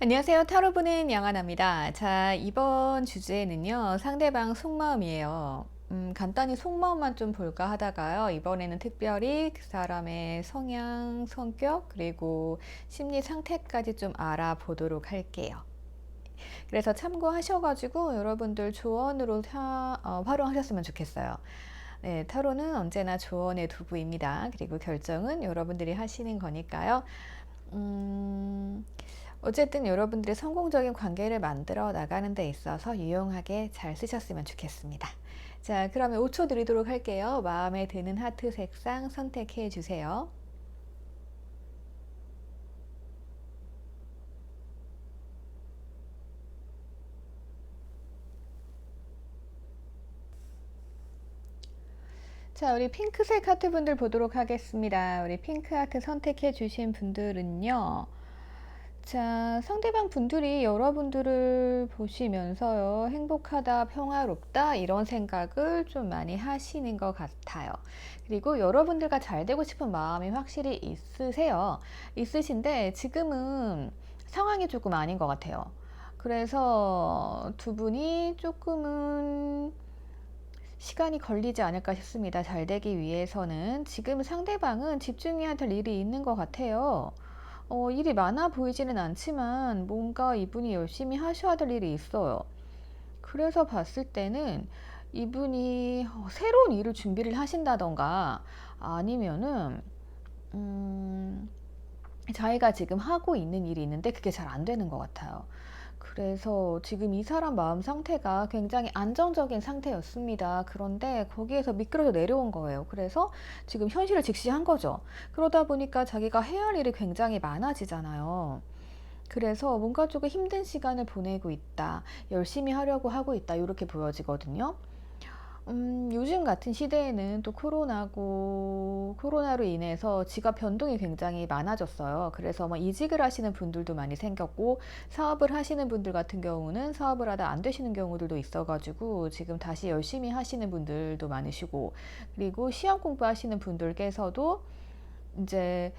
안녕하세요. 타로 보는 양하나입니다. 자, 이번 주제는요, 상대방 속마음이에요. 간단히 속마음만 좀 볼까 하다가요, 이번에는 특별히 그 사람의 성향, 성격, 그리고 심리 상태까지 좀 알아보도록 할게요. 그래서 참고하셔가지고 여러분들 조언으로 활용하셨으면 좋겠어요. 네, 타로는 언제나 조언의 도구입니다. 그리고 결정은 여러분들이 하시는 거니까요. 음, 어쨌든 여러분들의 성공적인 관계를 만들어 나가는 데 있어서 유용하게 잘 쓰셨으면 좋겠습니다. 자, 그러면 5초 드리도록 할게요. 마음에 드는 하트 색상 선택해 주세요. 자, 우리 핑크색 하트 분들 보도록 하겠습니다. 우리 핑크 하트 선택해 주신 분들은요. 자, 상대방 분들이 여러분들을 보시면서요, 행복하다, 평화롭다, 이런 생각을 좀 많이 하시는 것 같아요. 그리고 여러분들과 잘 되고 싶은 마음이 확실히 있으세요. 있으신데, 지금은 상황이 조금 아닌 것 같아요. 그래서 두 분이 조금은 시간이 걸리지 않을까 싶습니다. 잘 되기 위해서는. 지금 상대방은 집중해야 될 일이 있는 것 같아요. 일이 많아 보이지는 않지만 뭔가 이분이 열심히 하셔야 될 일이 있어요. 그래서 봤을 때는 이분이 새로운 일을 준비를 하신다던가 아니면은 자기가 지금 하고 있는 일이 있는데 그게 잘 안 되는 것 같아요. 그래서 지금 이 사람 마음 상태가 굉장히 안정적인 상태였습니다. 그런데 거기에서 미끄러져 내려온 거예요. 그래서 지금 현실을 직시한 거죠. 그러다 보니까 자기가 해야 할 일이 굉장히 많아지잖아요. 그래서 뭔가 조금 힘든 시간을 보내고 있다. 열심히 하려고 하고 있다. 이렇게 보여지거든요. 요즘 같은 시대에는 또 코로나로 인해서 직업 변동이 굉장히 많아졌어요. 그래서 막 이직을 하시는 분들도 많이 생겼고, 사업을 하시는 분들 같은 경우는 사업을 하다 안 되시는 경우들도 있어가지고, 지금 다시 열심히 하시는 분들도 많으시고, 그리고 시험 공부하시는 분들께서도 이제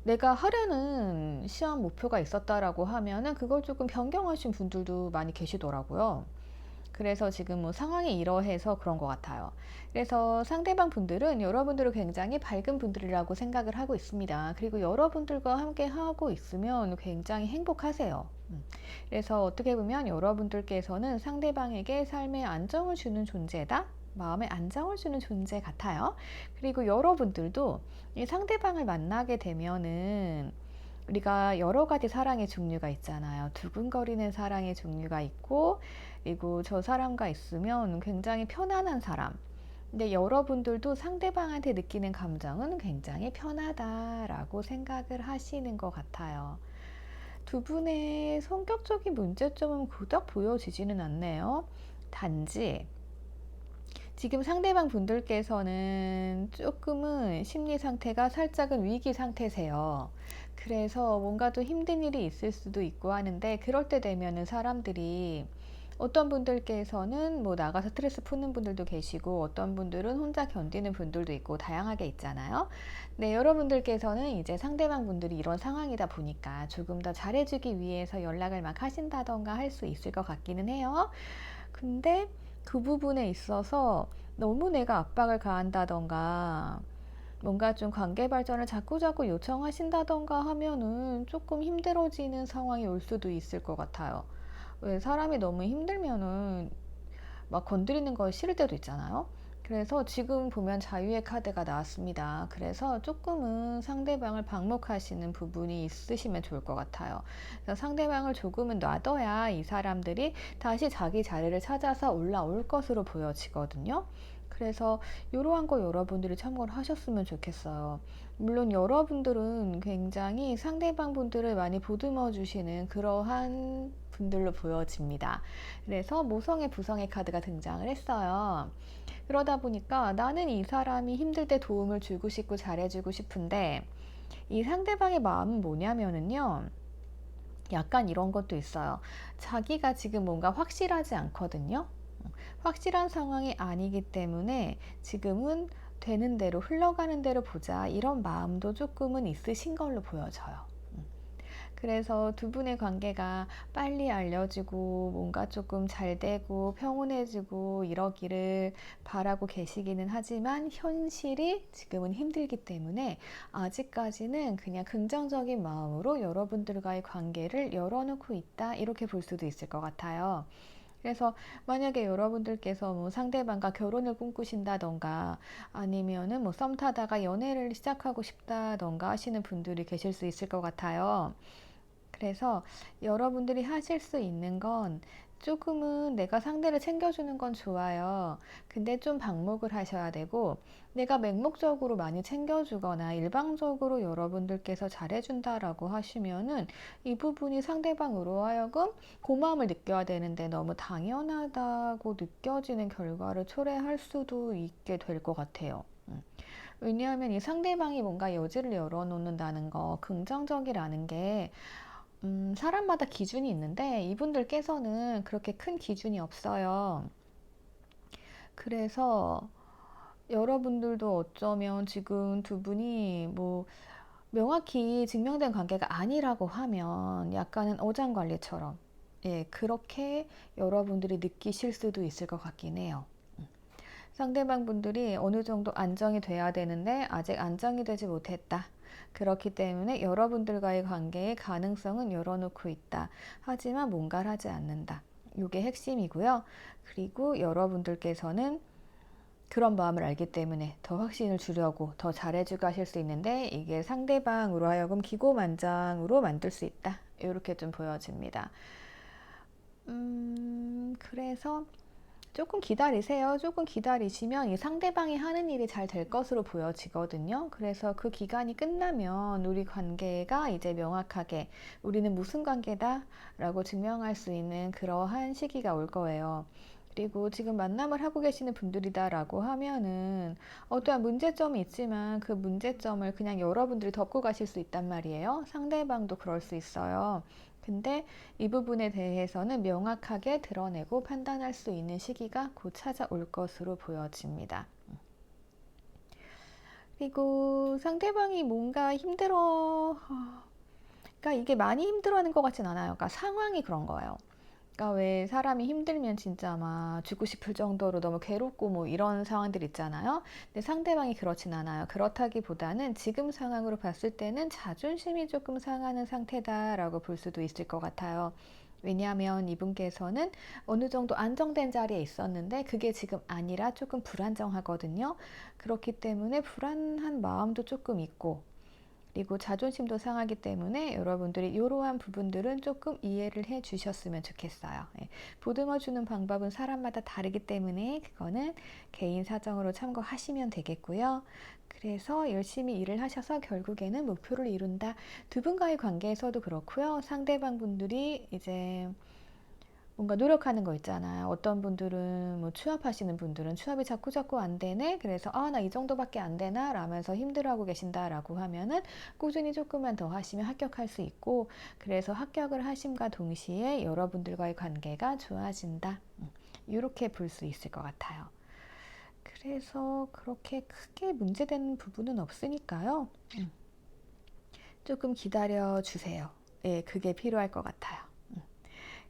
내가 하려는 시험 목표가 있었다라고 하면은 그걸 조금 변경하신 분들도 많이 계시더라고요. 그래서 지금 뭐 상황이 이러해서 그런 것 같아요. 그래서 상대방 분들은 여러분들을 굉장히 밝은 분들이라고 생각을 하고 있습니다. 그리고 여러분들과 함께 하고 있으면 굉장히 행복하세요. 그래서 어떻게 보면 여러분들께서는 상대방에게 삶의 안정을 주는 존재다. 마음에 안정을 주는 존재 같아요. 그리고 여러분들도 이 상대방을 만나게 되면은 우리가 여러 가지 사랑의 종류가 있잖아요. 두근거리는 사랑의 종류가 있고, 그리고 저 사람과 있으면 굉장히 편안한 사람. 근데 여러분들도 상대방한테 느끼는 감정은 굉장히 편하다라고 생각을 하시는 것 같아요. 두 분의 성격적인 문제점은 그닥 보여지지는 않네요. 단지 지금 상대방 분들께서는 조금은 심리 상태가 살짝은 위기 상태세요. 그래서 뭔가 또 힘든 일이 있을 수도 있고 하는데 그럴 때 되면은 사람들이 어떤 분들께서는 뭐 나가서 스트레스 푸는 분들도 계시고 어떤 분들은 혼자 견디는 분들도 있고 다양하게 있잖아요. 네, 여러분들께서는 이제 상대방 분들이 이런 상황이다 보니까 조금 더 잘해주기 위해서 연락을 막 하신다던가 할 수 있을 것 같기는 해요. 근데 그 부분에 있어서 너무 내가 압박을 가한다던가 뭔가 좀 관계 발전을 자꾸자꾸 요청하신다던가 하면은 조금 힘들어지는 상황이 올 수도 있을 것 같아요. 왜 사람이 너무 힘들면은 막 건드리는 거 싫을 때도 있잖아요. 그래서 지금 보면 자유의 카드가 나왔습니다. 그래서 조금은 상대방을 방목하시는 부분이 있으시면 좋을 것 같아요. 그래서 상대방을 조금은 놔둬야 이 사람들이 다시 자기 자리를 찾아서 올라올 것으로 보여지거든요. 그래서 이러한 거 여러분들이 참고를 하셨으면 좋겠어요. 물론 여러분들은 굉장히 상대방 분들을 많이 보듬어 주시는 그러한 분들로 보여집니다. 그래서 모성의 부성의 카드가 등장을 했어요. 그러다 보니까 나는 이 사람이 힘들 때 도움을 주고 싶고 잘해주고 싶은데 이 상대방의 마음은 뭐냐면은요. 약간 이런 것도 있어요. 자기가 지금 뭔가 확실하지 않거든요. 확실한 상황이 아니기 때문에 지금은 되는 대로 흘러가는 대로 보자 이런 마음도 조금은 있으신 걸로 보여져요. 그래서 두 분의 관계가 빨리 알려지고 뭔가 조금 잘 되고 평온해지고 이러기를 바라고 계시기는 하지만 현실이 지금은 힘들기 때문에 아직까지는 그냥 긍정적인 마음으로 여러분들과의 관계를 열어놓고 있다, 이렇게 볼 수도 있을 것 같아요. 그래서 만약에 여러분들께서 뭐 상대방과 결혼을 꿈꾸신다던가 아니면은 뭐 썸 타다가 연애를 시작하고 싶다던가 하시는 분들이 계실 수 있을 것 같아요. 그래서 여러분들이 하실 수 있는 건, 조금은 내가 상대를 챙겨주는 건 좋아요. 근데 좀 방목을 하셔야 되고, 내가 맹목적으로 많이 챙겨주거나 일방적으로 여러분들께서 잘해준다라고 하시면은 이 부분이 상대방으로 하여금 고마움을 느껴야 되는데 너무 당연하다고 느껴지는 결과를 초래할 수도 있게 될 것 같아요. 왜냐하면 이 상대방이 뭔가 여지를 열어놓는다는 거, 긍정적이라는 게 사람마다 기준이 있는데 이분들께서는 그렇게 큰 기준이 없어요. 그래서 여러분들도 어쩌면 지금 두 분이 뭐 명확히 증명된 관계가 아니라고 하면 약간은 어장관리처럼, 예, 그렇게 여러분들이 느끼실 수도 있을 것 같긴 해요. 상대방 분들이 어느 정도 안정이 돼야 되는데 아직 안정이 되지 못했다. 그렇기 때문에 여러분들과의 관계의 가능성은 열어놓고 있다. 하지만 뭔가를 하지 않는다. 이게 핵심이고요. 그리고 여러분들께서는 그런 마음을 알기 때문에 더 확신을 주려고 더 잘해주고 하실 수 있는데, 이게 상대방으로 하여금 기고만장으로 만들 수 있다. 이렇게 좀 보여집니다. 그래서 조금 기다리세요. 조금 기다리시면 이 상대방이 하는 일이 잘 될 것으로 보여지거든요. 그래서 그 기간이 끝나면 우리 관계가 이제 명확하게 우리는 무슨 관계다 라고 증명할 수 있는 그러한 시기가 올 거예요. 그리고 지금 만남을 하고 계시는 분들이다라고 하면은 어떠한 문제점이 있지만 그 문제점을 그냥 여러분들이 덮고 가실 수 있단 말이에요. 상대방도 그럴 수 있어요. 근데 이 부분에 대해서는 명확하게 드러내고 판단할 수 있는 시기가 곧 찾아올 것으로 보여집니다. 그리고 상대방이 뭔가 그러니까 이게 많이 힘들어하는 것 같진 않아요. 그러니까 상황이 그런 거예요. 그러니까 왜 사람이 힘들면 진짜 막 죽고 싶을 정도로 너무 괴롭고 뭐 이런 상황들 있잖아요. 근데 상대방이 그렇진 않아요. 그렇다기보다는 지금 상황으로 봤을 때는 자존심이 조금 상하는 상태다라고 볼 수도 있을 것 같아요. 왜냐하면 이분께서는 어느 정도 안정된 자리에 있었는데 그게 지금 아니라 조금 불안정하거든요. 그렇기 때문에 불안한 마음도 조금 있고, 그리고 자존심도 상하기 때문에 여러분들이 이러한 부분들은 조금 이해를 해 주셨으면 좋겠어요. 예. 보듬어 주는 방법은 사람마다 다르기 때문에 그거는 개인 사정으로 참고하시면 되겠고요. 그래서 열심히 일을 하셔서 결국에는 목표를 이룬다. 두 분과의 관계에서도 그렇고요. 상대방 분들이 이제 뭔가 노력하는 거 있잖아요. 어떤 분들은 뭐 취업하시는 분들은 취업이 자꾸 안 되네. 그래서 나 이 정도밖에 안 되나 라면서 힘들어하고 계신다라고 하면은 꾸준히 조금만 더 하시면 합격할 수 있고, 그래서 합격을 하심과 동시에 여러분들과의 관계가 좋아진다. 이렇게 볼 수 있을 것 같아요. 그래서 그렇게 크게 문제되는 부분은 없으니까요. 조금 기다려 주세요. 예, 그게 필요할 것 같아요.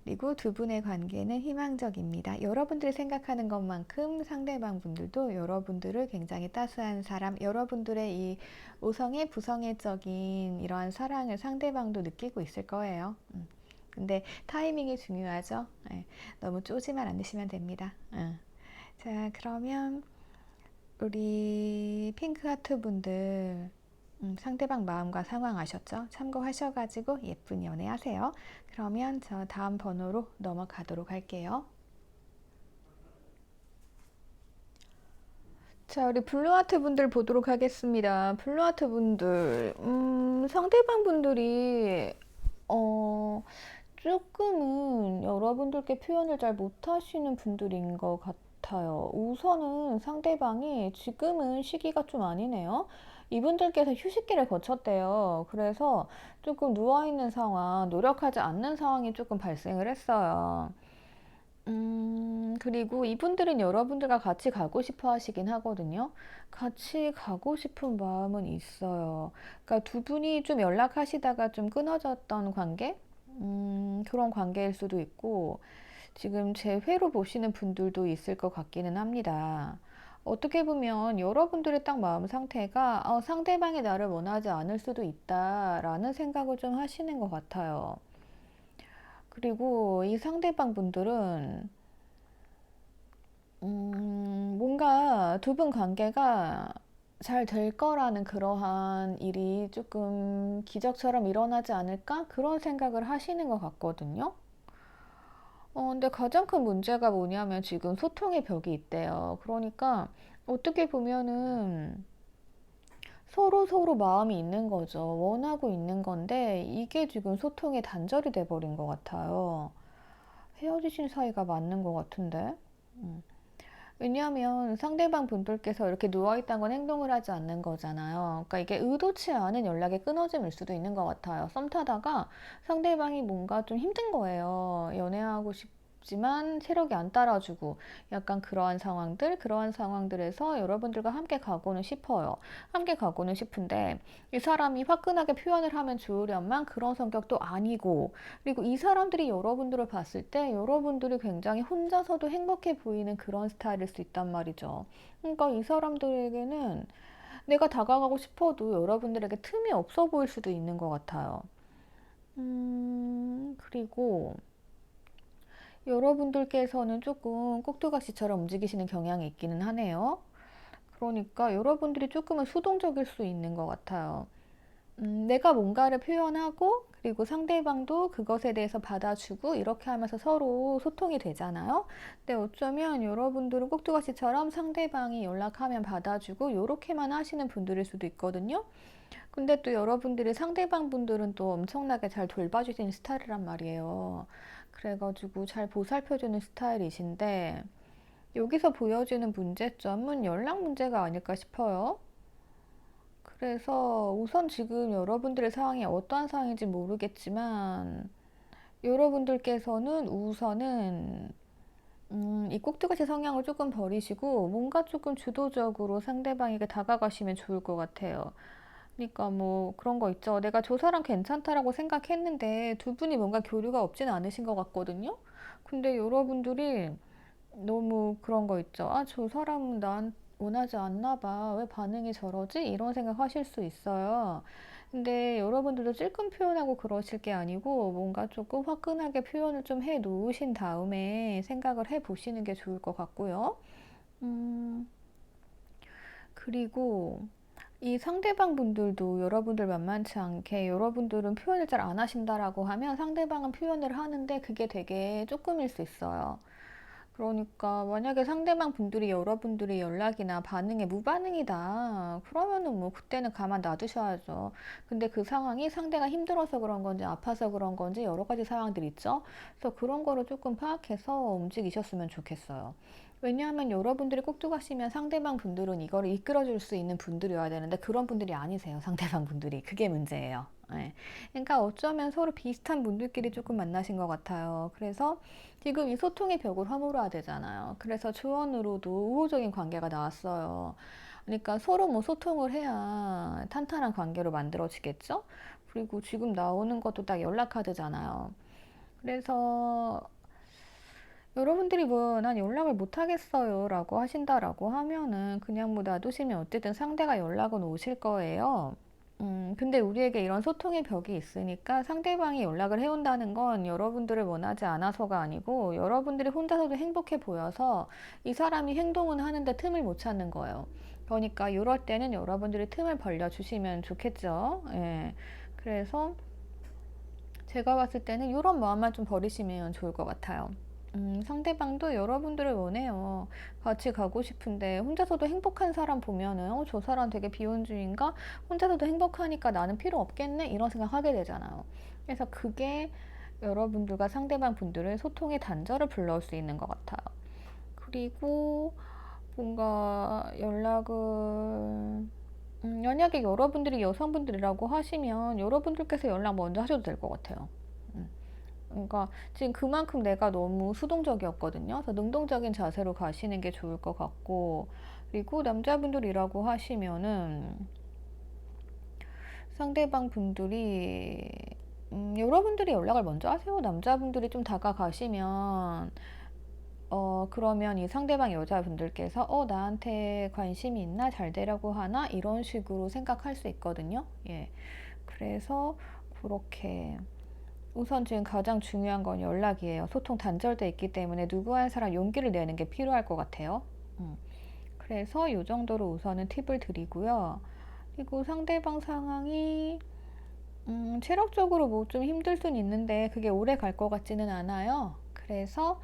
그리고 두 분의 관계는 희망적입니다. 여러분들이 생각하는 것만큼 상대방 분들도 여러분들을 굉장히 따스한 사람, 여러분들의 이 오성애 부성애적인 이러한 사랑을 상대방도 느끼고 있을 거예요. 근데 타이밍이 중요하죠. 네, 너무 쪼지만 않으시면 됩니다. 자, 그러면 우리 핑크하트 분들, 상대방 마음과 상황 아셨죠? 참고하셔가지고 예쁜 연애하세요. 그러면 저 다음 번호로 넘어가도록 할게요. 자, 우리 블루하트 분들 보도록 하겠습니다. 블루하트 분들, 상대방 분들이, 조금은 여러분들께 표현을 잘 못하시는 분들인 것 같아요. 우선은 상대방이 지금은 시기가 좀 아니네요. 이분들께서 휴식기를 거쳤대요. 그래서 조금 누워있는 상황, 노력하지 않는 상황이 조금 발생을 했어요. 그리고 이분들은 여러분들과 같이 가고 싶어 하시긴 하거든요. 같이 가고 싶은 마음은 있어요. 그러니까 두 분이 좀 연락하시다가 좀 끊어졌던 관계? 그런 관계일 수도 있고, 지금 제 회로 보시는 분들도 있을 것 같기는 합니다. 어떻게 보면 여러분들의 딱 마음 상태가 상대방이 나를 원하지 않을 수도 있다라는 생각을 좀 하시는 것 같아요. 그리고 이 상대방 분들은 뭔가 두 분 관계가 잘 될 거라는 그러한 일이 조금 기적처럼 일어나지 않을까? 그런 생각을 하시는 것 같거든요. 근데 가장 큰 문제가 뭐냐면 지금 소통의 벽이 있대요. 그러니까 어떻게 보면은 서로 마음이 있는 거죠. 원하고 있는 건데 이게 지금 소통의 단절이 돼버린 것 같아요. 헤어지신 사이가 맞는 것 같은데. 음. 왜냐하면 상대방 분들께서 이렇게 누워있다는 건 행동을 하지 않는 거잖아요. 그러니까 이게 의도치 않은 연락의 끊어짐일 수도 있는 것 같아요. 썸 타다가 상대방이 뭔가 좀 힘든 거예요. 연애하고 싶지만 체력이 안 따라주고 약간 그러한 상황들에서 여러분들과 함께 가고는 싶어요. 함께 가고는 싶은데 이 사람이 화끈하게 표현을 하면 좋으련만 그런 성격도 아니고, 그리고 이 사람들이 여러분들을 봤을 때 여러분들이 굉장히 혼자서도 행복해 보이는 그런 스타일일 수 있단 말이죠. 그러니까 이 사람들에게는 내가 다가가고 싶어도 여러분들에게 틈이 없어 보일 수도 있는 것 같아요. 그리고 여러분들께서는 조금 꼭두각시처럼 움직이시는 경향이 있기는 하네요. 그러니까 여러분들이 조금은 수동적일 수 있는 것 같아요. 내가 뭔가를 표현하고 그리고 상대방도 그것에 대해서 받아주고 이렇게 하면서 서로 소통이 되잖아요. 근데 어쩌면 여러분들은 꼭두각시처럼 상대방이 연락하면 받아주고 이렇게만 하시는 분들일 수도 있거든요. 근데 또 여러분들이 상대방 분들은 또 엄청나게 잘 돌봐주시는 스타일이란 말이에요. 그래가지고 잘 보살펴주는 스타일이신데 여기서 보여지는 문제점은 연락 문제가 아닐까 싶어요. 그래서 우선 지금 여러분들의 상황이 어떠한 상황인지 모르겠지만 여러분들께서는 우선은 이 꼭두가시 성향을 조금 버리시고 뭔가 조금 주도적으로 상대방에게 다가가시면 좋을 것 같아요. 그러니까 뭐 그런 거 있죠. 내가 저 사람 괜찮다라고 생각했는데 두 분이 뭔가 교류가 없지는 않으신 것 같거든요. 근데 여러분들이 너무 그런 거 있죠. 아, 저 사람은 난 원하지 않나 봐. 왜 반응이 저러지? 이런 생각 하실 수 있어요. 근데 여러분들도 찔끔 표현하고 그러실 게 아니고 뭔가 조금 화끈하게 표현을 좀 해 놓으신 다음에 생각을 해 보시는 게 좋을 것 같고요. 음, 그리고 이 상대방 분들도 여러분들 만만치 않게 여러분들은 표현을 잘 안 하신다라고 하면 상대방은 표현을 하는데 그게 되게 조금일 수 있어요. 그러니까 만약에 상대방 분들이 여러분들의 연락이나 반응에 무반응이다. 그러면은 뭐 그때는 가만 놔두셔야죠. 근데 그 상황이 상대가 힘들어서 그런 건지 아파서 그런 건지 여러 가지 상황들이 있죠. 그래서 그런 거를 조금 파악해서 움직이셨으면 좋겠어요. 왜냐하면 여러분들이 꼭두가시면 상대방 분들은 이거를 이끌어줄 수 있는 분들이어야 되는데 그런 분들이 아니세요. 상대방 분들이. 그게 문제예요. 네. 그러니까 어쩌면 서로 비슷한 분들끼리 조금 만나신 것 같아요. 그래서 지금 이 소통의 벽을 허물어야 되잖아요. 그래서 조언으로도 우호적인 관계가 나왔어요. 그러니까 서로 뭐 소통을 해야 탄탄한 관계로 만들어지겠죠? 그리고 지금 나오는 것도 딱 연락 카드잖아요. 그래서 여러분들이 뭐 난 연락을 못 하겠어요 라고 하신다라고 하면은 그냥 뭐 놔두시면 어쨌든 상대가 연락은 오실 거예요. 근데 우리에게 이런 소통의 벽이 있으니까 상대방이 연락을 해온다는 건 여러분들을 원하지 않아서가 아니고 여러분들이 혼자서도 행복해 보여서 이 사람이 행동은 하는데 틈을 못 찾는 거예요. 그러니까 이럴 때는 여러분들이 틈을 벌려주시면 좋겠죠. 예. 그래서 제가 봤을 때는 이런 마음만 좀 버리시면 좋을 것 같아요. 상대방도 여러분들을 원해요. 같이 가고 싶은데 혼자서도 행복한 사람 보면은 저 사람 되게 비혼주의인가? 혼자서도 행복하니까 나는 필요 없겠네? 이런 생각하게 되잖아요. 그래서 그게 여러분들과 상대방 분들의 소통의 단절을 불러올 수 있는 것 같아요. 그리고 뭔가 만약에 여러분들이 여성분들이라고 하시면 여러분들께서 연락 먼저 하셔도 될 것 같아요. 음. 그러니까 지금 그만큼 내가 너무 수동적이었거든요. 그래서 능동적인 자세로 가시는 게 좋을 것 같고, 그리고 남자분들이라고 하시면은 상대방 분들이 여러분들이 연락을 먼저 하세요. 남자분들이 좀 다가가시면 그러면 이 상대방 여자분들께서 나한테 관심이 있나? 잘 되려고 하나? 이런 식으로 생각할 수 있거든요. 예. 그래서 그렇게 우선 지금 가장 중요한 건 연락이에요. 소통 단절돼 있기 때문에 누구 한 사람 용기를 내는 게 필요할 것 같아요. 그래서 이 정도로 우선은 팁을 드리고요. 그리고 상대방 상황이 체력적으로 뭐 좀 힘들 순 있는데 그게 오래 갈 것 같지는 않아요. 그래서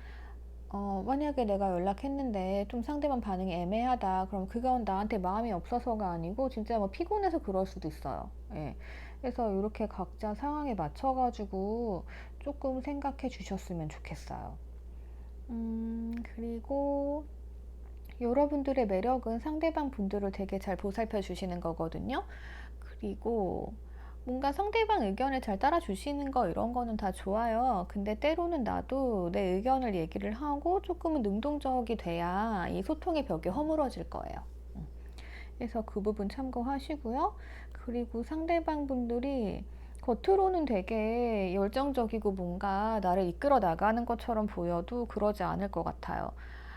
만약에 내가 연락했는데 좀 상대방 반응이 애매하다. 그럼 그건 나한테 마음이 없어서가 아니고 진짜 뭐 피곤해서 그럴 수도 있어요. 예. 그래서 이렇게 각자 상황에 맞춰가지고 조금 생각해 주셨으면 좋겠어요. 그리고 여러분들의 매력은 상대방 분들을 되게 잘 보살펴 주시는 거거든요. 그리고 뭔가 상대방 의견을 잘 따라주시는 거 이런 거는 다 좋아요. 근데 때로는 나도 내 의견을 얘기를 하고 조금은 능동적이 돼야 이 소통의 벽이 허물어질 거예요. 그래서 그 부분 참고하시고요. 그리고 상대방 분들이 겉으로는 되게 열정적이고 뭔가 나를 이끌어 나가는 것처럼 보여도 그러지 않을 것 같아요.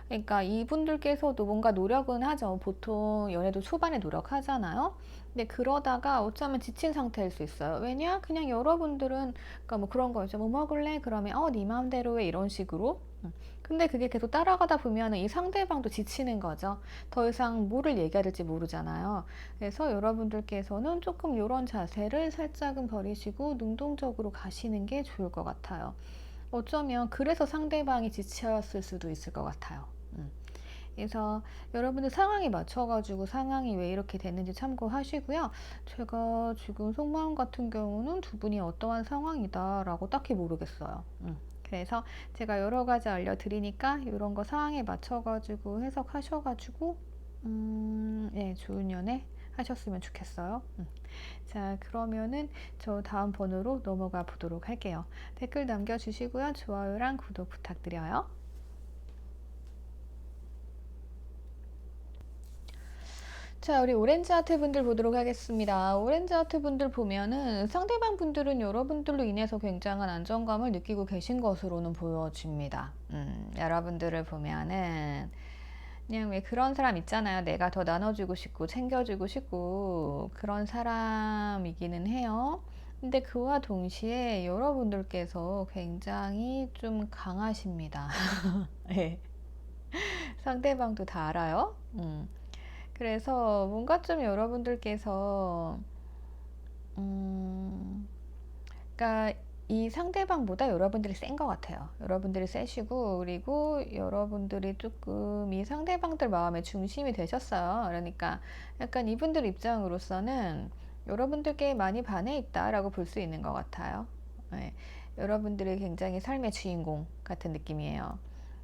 그러니까 이분들께서도 뭔가 노력은 하죠. 보통 연애도 초반에 노력하잖아요. 근데 그러다가 어쩌면 지친 상태일 수 있어요. 왜냐? 그냥 여러분들은 그러니까 뭐 그런 거죠. 뭐 먹을래? 그러면 네 마음대로 해 이런 식으로. 근데 그게 계속 따라가다 보면 이 상대방도 지치는 거죠. 더 이상 뭐를 얘기해야 될지 모르잖아요. 그래서 여러분들께서는 조금 이런 자세를 살짝은 버리시고 능동적으로 가시는 게 좋을 것 같아요. 어쩌면 그래서 상대방이 지쳤을 수도 있을 것 같아요. 그래서 여러분들 상황에 맞춰가지고 상황이 왜 이렇게 됐는지 참고하시고요. 제가 지금 속마음 같은 경우는 두 분이 어떠한 상황이다라고 딱히 모르겠어요. 그래서 제가 여러 가지 알려드리니까 이런 거 상황에 맞춰가지고 해석하셔가지고 예, 좋은 연애 하셨으면 좋겠어요. 자, 그러면은 저 다음 번호로 넘어가 보도록 할게요. 댓글 남겨주시고요. 좋아요랑 구독 부탁드려요. 자, 우리 오렌지 하트 분들 보도록 하겠습니다. 오렌지 하트 분들 보면은 상대방 분들은 여러분들로 인해서 굉장한 안정감을 느끼고 계신 것으로는 보여집니다. 여러분들을 보면은 그냥 왜 그런 사람 있잖아요. 내가 더 나눠주고 싶고 챙겨주고 싶고 그런 사람이기는 해요. 근데 그와 동시에 여러분들께서 굉장히 좀 강하십니다. 네. 상대방도 다 알아요. 그래서 뭔가 좀 여러분들께서 음, 그러니까 이 상대방보다 여러분들이 센 것 같아요. 여러분들이 세시고 그리고 여러분들이 조금 이 상대방들 마음의 중심이 되셨어요. 그러니까 약간 이분들 입장으로서는 여러분들께 많이 반해 있다라고 볼 수 있는 것 같아요. 네. 여러분들이 굉장히 삶의 주인공 같은 느낌이에요.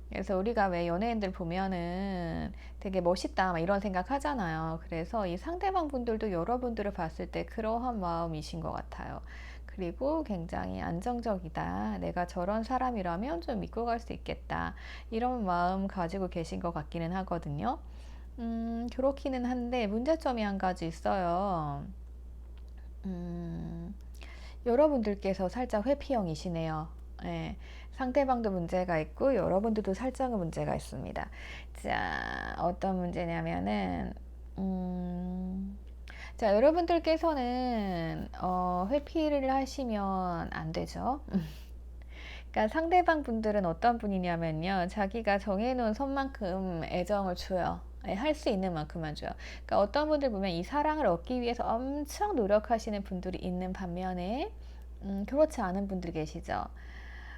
그래서 우리가 왜 연예인들 보면은 되게 멋있다 막 이런 생각 하잖아요. 그래서 이 상대방 분들도 여러분들을 봤을 때 그러한 마음이신 것 같아요. 그리고 굉장히 안정적이다. 내가 저런 사람이라면 좀 믿고 갈 수 있겠다. 이런 마음 가지고 계신 것 같기는 하거든요. 그렇기는 한데 문제점이 한 가지 있어요. 음, 여러분들께서 살짝 회피형이시네요. 예, 상대방도 문제가 있고 여러분들도 살짝은 문제가 있습니다. 자, 어떤 문제냐면은 자, 여러분들께서는 회피를 하시면 안 되죠. 그러니까 상대방 분들은 어떤 분이냐면요. 자기가 정해놓은 선만큼 애정을 줘요. 할 수 있는 만큼만 줘요. 그러니까 어떤 분들 보면 이 사랑을 얻기 위해서 엄청 노력하시는 분들이 있는 반면에 그렇지 않은 분들 계시죠.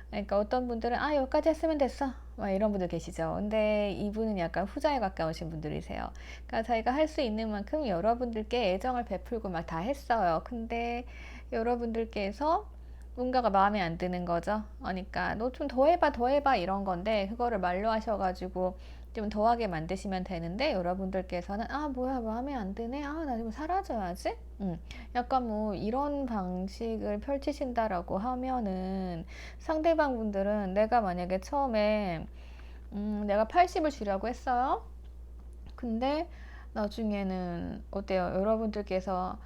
그러니까 어떤 분들은 여기까지 했으면 됐어 막 이런 분들 계시죠. 근데 이분은 약간 후자에 가까우신 분들이세요. 그러니까 자기가 할 수 있는 만큼 여러분들께 애정을 베풀고 막 다 했어요. 근데 여러분들께서 뭔가가 마음에 안 드는 거죠. 그러니까 너 좀 더 해봐 더 해봐 이런 건데 그거를 말로 하셔가지고 좀 더하게 만드시면 되는데 여러분들께서는 아 뭐야 마음에 안 드네 아 나 좀 사라져야지 약간 뭐 이런 방식을 펼치신다라고 하면은 상대방 분들은 내가 만약에 처음에 내가 80을 주려고 했어요. 근데 나중에는 어때요? 여러분들께서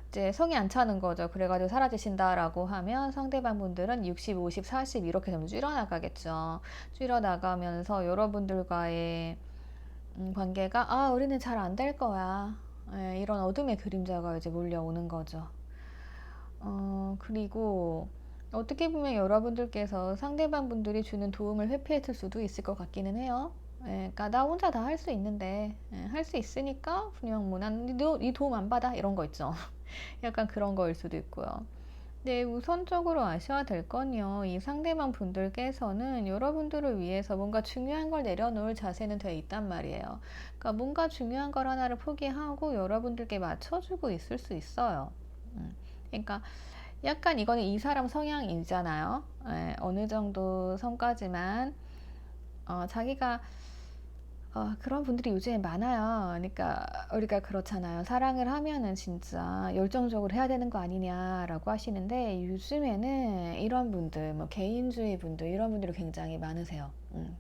이제 성이 안 차는 거죠. 그래가지고 사라지신다라고 하면 상대방 분들은 60, 50, 40 이렇게 좀 줄여나가겠죠. 줄여나가면서 여러분들과의 관계가 아 우리는 잘 안 될 거야. 예, 이런 어둠의 그림자가 이제 몰려오는 거죠. 그리고 어떻게 보면 여러분들께서 상대방 분들이 주는 도움을 회피했을 수도 있을 것 같기는 해요. 예, 그러니까 나 혼자 다 할 수 있는데 할 수 있으니까 그냥 뭐난네 도움 안 받아 이런 거 있죠. 약간 그런 거일 수도 있고요. 네, 우선적으로 아셔야 될 건요. 이 상대방 분들께서는 여러분들을 위해서 뭔가 중요한 걸 내려놓을 자세는 돼 있단 말이에요. 그러니까 뭔가 중요한 걸 하나를 포기하고 여러분들께 맞춰주고 있을 수 있어요. 그러니까 약간 이거는 이 사람 성향이잖아요. 예, 어느 정도 성까지만 자기가 그런 분들이 요즘에 많아요. 그러니까 우리가 그렇잖아요. 사랑을 하면은 진짜 열정적으로 해야 되는 거 아니냐라고 하시는데 요즘에는 이런 분들, 뭐 개인주의 분들 이런 분들이 굉장히 많으세요.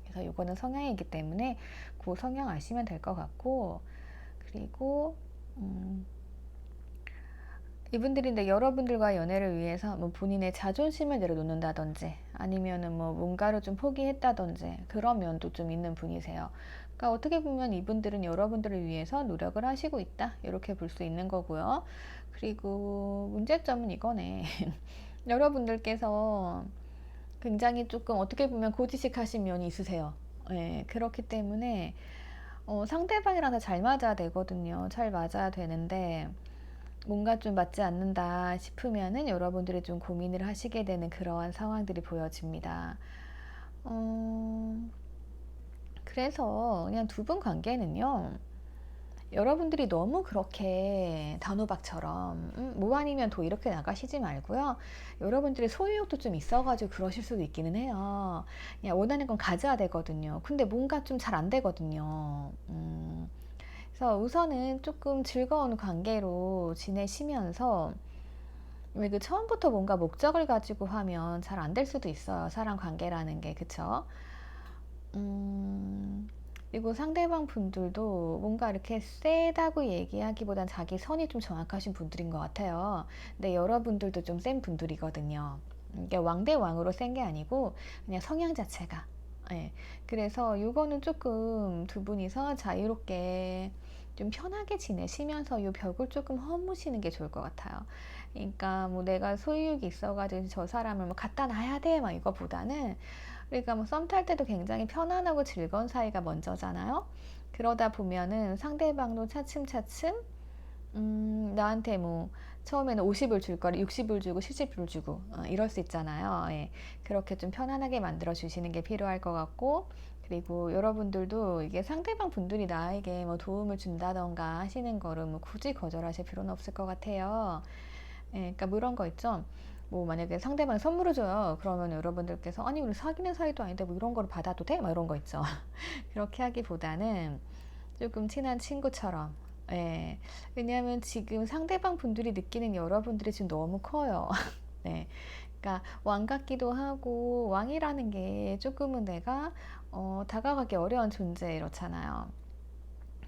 그래서 이거는 성향이기 때문에 그 성향 아시면 될 것 같고 그리고 음, 이분들인데 여러분들과 연애를 위해서 뭐 본인의 자존심을 내려놓는다든지 아니면은 뭐 뭔가를 좀 포기했다든지 그런 면도 좀 있는 분이세요. 그러니까 어떻게 보면 이분들은 여러분들을 위해서 노력을 하시고 있다. 이렇게 볼 수 있는 거고요. 그리고 문제점은 이거네. 여러분들께서 굉장히 조금 어떻게 보면 고지식하신 면이 있으세요. 예, 그렇기 때문에 상대방이랑 다 잘 맞아야 되거든요. 잘 맞아야 되는데 뭔가 좀 맞지 않는다 싶으면은 여러분들이 좀 고민을 하시게 되는 그러한 상황들이 보여집니다. 어, 그래서 그냥 두 분 관계는요. 여러분들이 너무 그렇게 단호박처럼 뭐 아니면 도 이렇게 나가시지 말고요. 여러분들이 소유욕도 좀 있어가지고 그러실 수도 있기는 해요. 그냥 원하는 건 가져야 되거든요. 근데 뭔가 좀 잘 안 되거든요. 그래서 우선은 조금 즐거운 관계로 지내시면서 왜 그 처음부터 뭔가 목적을 가지고 하면 잘 안 될 수도 있어요. 사람 관계라는 게 그쵸? 음, 그리고 상대방 분들도 뭔가 이렇게 세다고 얘기하기보단 자기 선이 좀 정확하신 분들인 것 같아요. 근데 여러분들도 좀 센 분들이거든요. 이게 왕대왕으로 센 게 아니고 그냥 성향 자체가. 예. 그래서 요거는 조금 두 분이서 자유롭게 좀 편하게 지내시면서 요 벽을 조금 허무시는 게 좋을 것 같아요. 그러니까 뭐 내가 소유욕이 있어가지고 저 사람을 뭐 갖다 놔야 돼 막 이거보다는 그러니까 뭐 썸 탈 때도 굉장히 편안하고 즐거운 사이가 먼저잖아요. 그러다 보면은 상대방도 차츰차츰 나한테 뭐 처음에는 50을 줄 거를 60을 주고 70을 주고 이럴 수 있잖아요. 예. 그렇게 좀 편안하게 만들어 주시는 게 필요할 것 같고 그리고 여러분들도 이게 상대방 분들이 나에게 뭐 도움을 준다던가 하시는 거를 뭐 굳이 거절하실 필요는 없을 것 같아요. 예, 그러니까 뭐 이런 거 있죠. 뭐 만약에 상대방이 선물을 줘요. 그러면 여러분들께서 아니 우리 사귀는 사이도 아닌데 뭐 이런 거를 받아도 돼? 막 이런 거 있죠. 그렇게 하기보다는 조금 친한 친구처럼. 예. 왜냐하면 지금 상대방 분들이 느끼는 여러분들이 지금 너무 커요. 네. 그러니까 왕 같기도 하고 왕이라는 게 조금은 내가 다가가기 어려운 존재 이렇잖아요.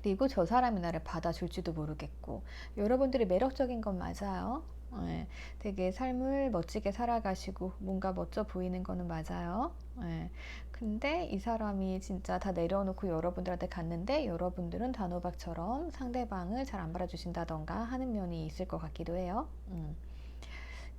그리고 저 사람이 나를 받아줄지도 모르겠고 여러분들이 매력적인 건 맞아요. 예, 되게 삶을 멋지게 살아가시고 뭔가 멋져 보이는 거는 맞아요. 예, 근데 이 사람이 진짜 다 내려놓고 여러분들한테 갔는데 여러분들은 단호박처럼 상대방을 잘 안 받아주신다던가 하는 면이 있을 것 같기도 해요.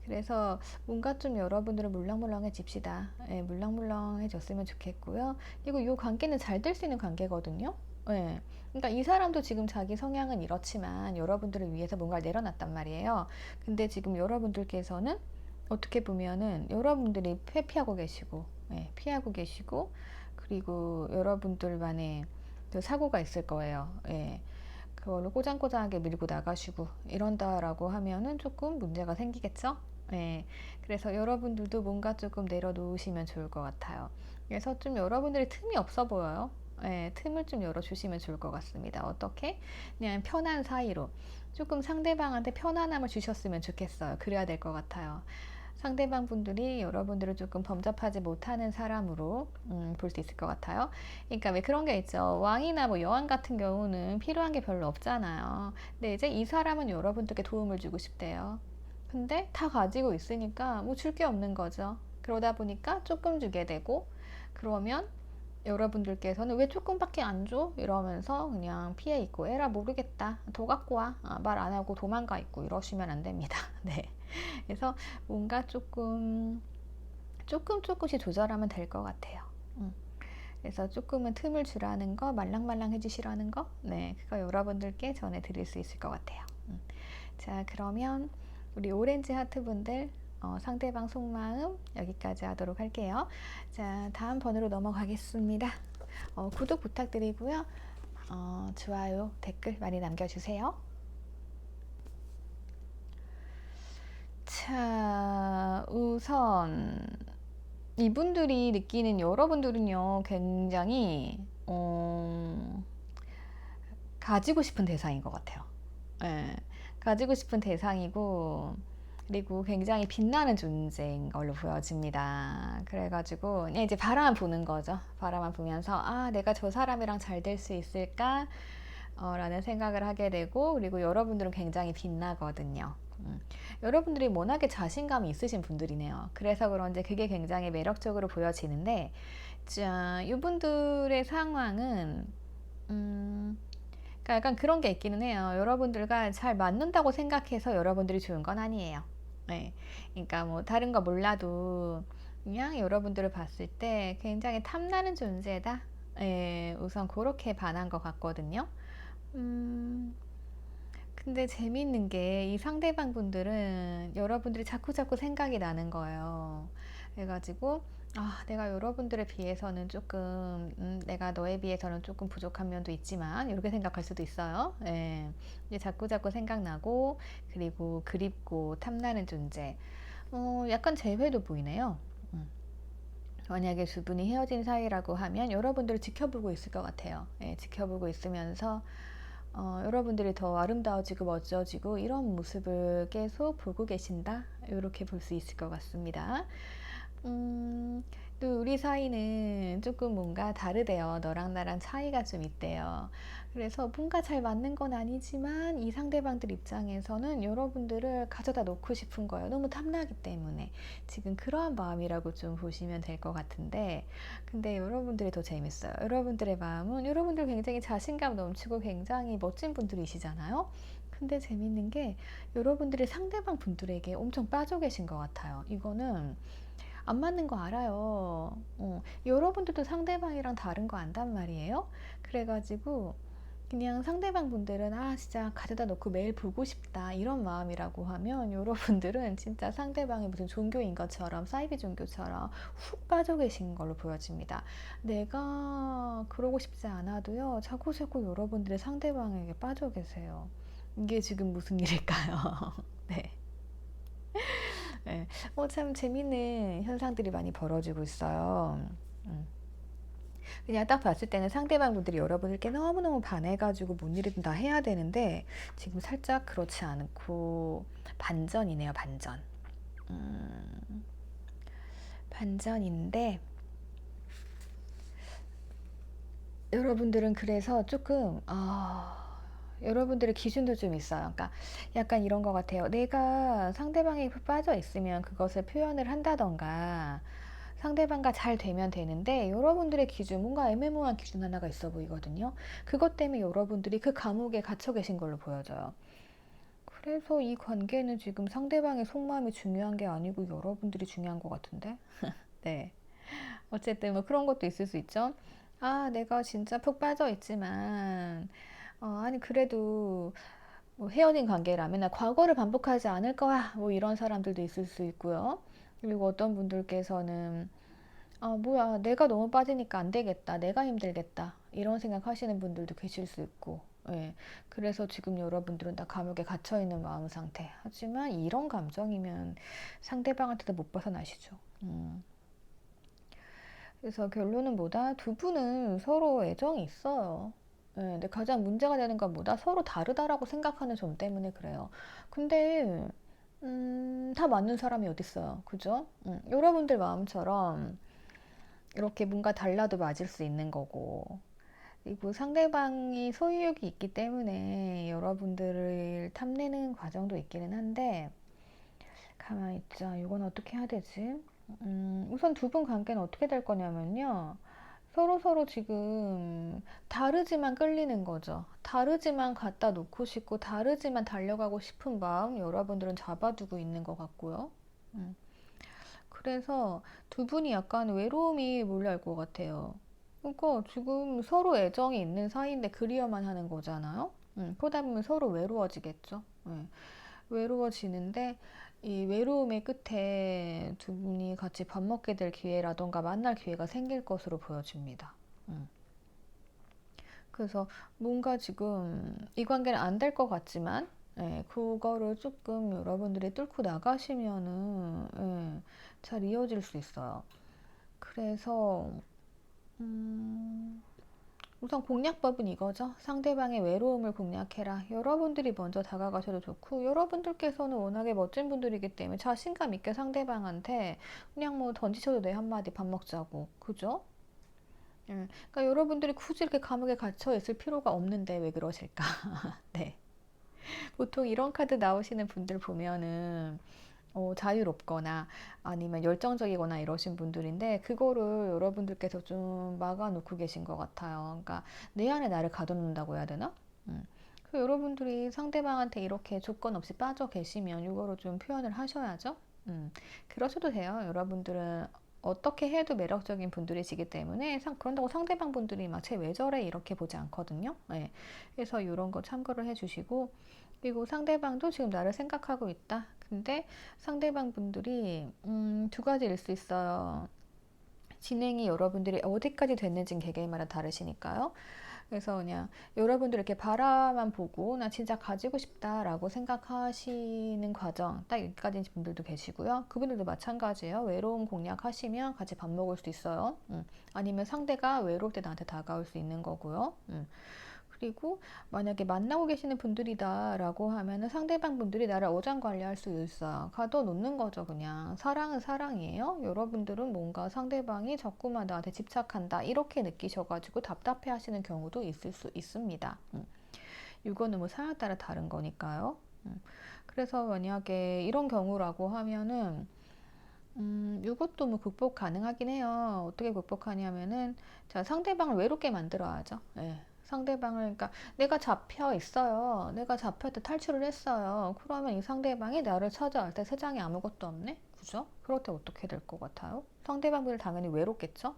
그래서 뭔가 좀 여러분들은 물렁물렁해집시다. 예, 물렁물렁해졌으면 좋겠고요. 그리고 이 관계는 잘 될 수 있는 관계거든요. 예. 그러니까 이 사람도 지금 자기 성향은 이렇지만 여러분들을 위해서 뭔가를 내려놨단 말이에요. 근데 지금 여러분들께서는 어떻게 보면은 여러분들이 회피하고 계시고, 예, 피하고 계시고, 그리고 여러분들만의 그 사고가 있을 거예요. 예. 그걸로 꼬장꼬장하게 밀고 나가시고 이런다라고 하면은 조금 문제가 생기겠죠? 예. 그래서 여러분들도 뭔가 조금 내려놓으시면 좋을 것 같아요. 그래서 좀 여러분들이 틈이 없어 보여요. 예, 틈을 좀 열어주시면 좋을 것 같습니다. 어떻게? 그냥 편한 사이로 조금 상대방한테 편안함을 주셨으면 좋겠어요. 그래야 될 것 같아요. 상대방 분들이 여러분들을 조금 범접하지 못하는 사람으로 볼 수 있을 것 같아요. 그러니까 왜 그런 게 있죠. 왕이나 뭐 여왕 같은 경우는 필요한 게 별로 없잖아요. 근데 이제 이 사람은 여러분들께 도움을 주고 싶대요. 근데 다 가지고 있으니까 뭐 줄 게 없는 거죠. 그러다 보니까 조금 주게 되고, 그러면 여러분들께서는 왜 조금밖에 안 줘? 이러면서 그냥 피해 있고, 에라 모르겠다, 더 갖고 와, 말 안 하고 도망가 있고 이러시면 안 됩니다. 네. 그래서 뭔가 조금씩 조절하면 될 것 같아요. 그래서 조금은 틈을 주라는 거, 말랑말랑 해주시라는 거, 네, 그거 여러분들께 전해드릴 수 있을 것 같아요. 자, 그러면 우리 오렌지 하트 분들, 상대방 속마음 여기까지 하도록 할게요. 자, 다음 번으로 넘어가겠습니다. 구독 부탁드리고요. 좋아요, 댓글 많이 남겨주세요. 자, 우선 이분들이 느끼는, 여러분들은요, 굉장히 가지고 싶은 대상인 것 같아요. 예, 가지고 싶은 대상이고, 그리고 굉장히 빛나는 존재인 걸로 보여집니다. 그래가지고 이제 바라만 보는 거죠. 바라만 보면서 내가 저 사람이랑 잘 될 수 있을까? 라는 생각을 하게 되고, 그리고 여러분들은 굉장히 빛나거든요. 여러분들이 워낙에 자신감이 있으신 분들이네요. 그래서 그런지 그게 굉장히 매력적으로 보여지는데, 자, 이분들의 상황은 그러니까 약간 그런 게 있기는 해요. 여러분들과 잘 맞는다고 생각해서 여러분들이 좋은 건 아니에요. 네. 그러니까 뭐 다른 거 몰라도 그냥 여러분들을 봤을 때 굉장히 탐나는 존재다. 예, 우선 그렇게 반한 것 같거든요. 음, 근데 재밌는 게 이 상대방 분들은 여러분들이 자꾸자꾸 생각이 나는 거예요. 그래가지고 내가 여러분들에 비해서는 조금 내가 너에 비해서는 조금 부족한 면도 있지만 이렇게 생각할 수도 있어요. 예. 이제 자꾸자꾸 생각나고, 그리고 그립고 탐나는 존재. 약간 재회도 보이네요. 만약에 두 분이 헤어진 사이라고 하면 여러분들을 지켜보고 있을 것 같아요. 예, 지켜보고 있으면서 여러분들이 더 아름다워지고 멋져지고 이런 모습을 계속 보고 계신다, 이렇게 볼 수 있을 것 같습니다. 또 우리 사이는 조금 뭔가 다르대요. 너랑 나랑 차이가 좀 있대요. 그래서 뭔가 잘 맞는 건 아니지만 이 상대방들 입장에서는 여러분들을 가져다 놓고 싶은 거예요. 너무 탐나기 때문에. 지금 그러한 마음이라고 좀 보시면 될 것 같은데, 근데 여러분들이 더 재밌어요. 여러분들의 마음은, 여러분들 굉장히 자신감 넘치고 굉장히 멋진 분들이시잖아요. 근데 재밌는 게 여러분들이 상대방 분들에게 엄청 빠져 계신 것 같아요. 이거는 안 맞는 거 알아요. 여러분들도 상대방이랑 다른 거 안단 말이에요. 그래가지고 그냥 상대방 분들은 진짜 가져다 놓고 매일 보고 싶다, 이런 마음이라고 하면, 여러분들은 진짜 상대방이 무슨 종교인 것처럼, 사이비 종교처럼 훅 빠져 계신 걸로 보여집니다. 내가 그러고 싶지 않아도요, 자꾸자꾸 여러분들의 상대방에게 빠져 계세요. 이게 지금 무슨 일일까요? 네. 네. 참 재밌는 현상들이 많이 벌어지고 있어요. 그냥 딱 봤을 때는 상대방 분들이 여러분들께 너무너무 반해가지고 뭔 일이든 다 해야 되는데, 지금 살짝 그렇지 않고 반전이네요, 반전. 반전인데, 여러분들은 그래서 조금 여러분들의 기준도 좀 있어요. 그러니까 약간 이런 것 같아요. 내가 상대방에 빠져 있으면 그것을 표현을 한다던가, 상대방과 잘 되면 되는데, 여러분들의 기준, 뭔가 애매모호한 기준 하나가 있어 보이거든요. 그것 때문에 여러분들이 그 감옥에 갇혀 계신 걸로 보여져요. 그래서 이 관계는 지금 상대방의 속마음이 중요한 게 아니고 여러분들이 중요한 것 같은데. 네. 어쨌든 뭐 그런 것도 있을 수 있죠. 내가 진짜 푹 빠져 있지만, 아니 그래도 뭐 헤어진 관계라면 나 과거를 반복하지 않을 거야, 뭐 이런 사람들도 있을 수 있고요. 그리고 어떤 분들께서는 뭐야, 내가 너무 빠지니까 안 되겠다, 내가 힘들겠다, 이런 생각 하시는 분들도 계실 수 있고. 예. 그래서 지금 여러분들은 다 감옥에 갇혀 있는 마음 상태. 하지만 이런 감정이면 상대방한테도 못 벗어나시죠. 그래서 결론은 뭐다? 두 분은 서로 애정이 있어요. 예, 근데 가장 문제가 되는 건 뭐다? 서로 다르다라고 생각하는 점 때문에 그래요. 근데 다 맞는 사람이 어딨어요. 그죠? 여러분들 마음처럼 이렇게 뭔가 달라도 맞을 수 있는 거고. 그리고 상대방이 소유욕이 있기 때문에 여러분들을 탐내는 과정도 있기는 한데, 가만히 있자. 이건 어떻게 해야 되지? 우선 두 분 관계는 어떻게 될 거냐면요. 서로 지금 다르지만 끌리는 거죠. 다르지만 갖다 놓고 싶고, 다르지만 달려가고 싶은 마음 여러분들은 잡아두고 있는 것 같고요. 음. 그래서 두 분이 약간 외로움이 몰려올 것 같아요. 그러니까 지금 서로 애정이 있는 사이인데 그리워만 하는 거잖아요. 그러다 보면 서로 외로워지겠죠. 예. 외로워지는데 이 외로움의 끝에 두 분이 같이 밥 먹게 될 기회라던가 만날 기회가 생길 것으로 보여집니다. 그래서 뭔가 지금 이 관계는 안 될 것 같지만, 예, 그거를 조금 여러분들이 뚫고 나가시면은, 예, 잘 이어질 수 있어요. 그래서 우선 공략법은 이거죠. 상대방의 외로움을 공략해라. 여러분들이 먼저 다가가셔도 좋고, 여러분들께서는 워낙에 멋진 분들이기 때문에 자신감 있게 상대방한테 그냥 뭐 던지셔도 돼. 한마디 밥 먹자고. 그죠? 예. 그러니까 여러분들이 굳이 이렇게 감옥에 갇혀 있을 필요가 없는데 왜 그러실까? 네. 보통 이런 카드 나오시는 분들 보면은 자유롭거나 아니면 열정적이거나 이러신 분들인데 그거를 여러분들께서 좀 막아놓고 계신 것 같아요. 그러니까 내 안에 나를 가둬놓는다고 해야 되나? 그 여러분들이 상대방한테 이렇게 조건 없이 빠져 계시면 이거로 좀 표현을 하셔야죠. 그러셔도 돼요. 여러분들은 어떻게 해도 매력적인 분들이시기 때문에 그런다고 상대방 분들이 막 쟤 왜 저래 이렇게 보지 않거든요. 네. 그래서 이런 거 참고를 해주시고 그리고 상대방도 지금 나를 생각하고 있다. 근데 상대방 분들이 두 가지일 수 있어요. 진행이 여러분들이 어디까지 됐는지는 개개인마다 다르시니까요. 그래서 그냥 여러분들 이렇게 바라만 보고 나 진짜 가지고 싶다라고 생각하시는 과정 딱 여기까지인 분들도 계시고요. 그분들도 마찬가지예요. 외로움 공략하시면 같이 밥 먹을 수 있어요. 아니면 상대가 외로울 때 나한테 다가올 수 있는 거고요. 그리고 만약에 만나고 계시는 분들이다라고 하면은 상대방 분들이 나를 어장관리할 수 있어요. 가둬놓는 거죠, 그냥. 사랑은 사랑이에요. 여러분들은 뭔가 상대방이 자꾸만 나한테 집착한다 이렇게 느끼셔가지고 답답해 하시는 경우도 있을 수 있습니다. 이거는 뭐 사람에 따라 다른 거니까요. 그래서 만약에 이런 경우라고 하면은 이것도 뭐 극복 가능하긴 해요. 어떻게 극복하냐면은, 자, 상대방을 외롭게 만들어야죠. 예. 상대방을, 그러니까 내가 잡혀 있어요. 내가 잡혀서 탈출을 했어요. 그러면 이 상대방이 나를 찾아올 때 세상에 아무것도 없네? 그죠? 그럴 때 어떻게 될 것 같아요? 상대방분들 당연히 외롭겠죠?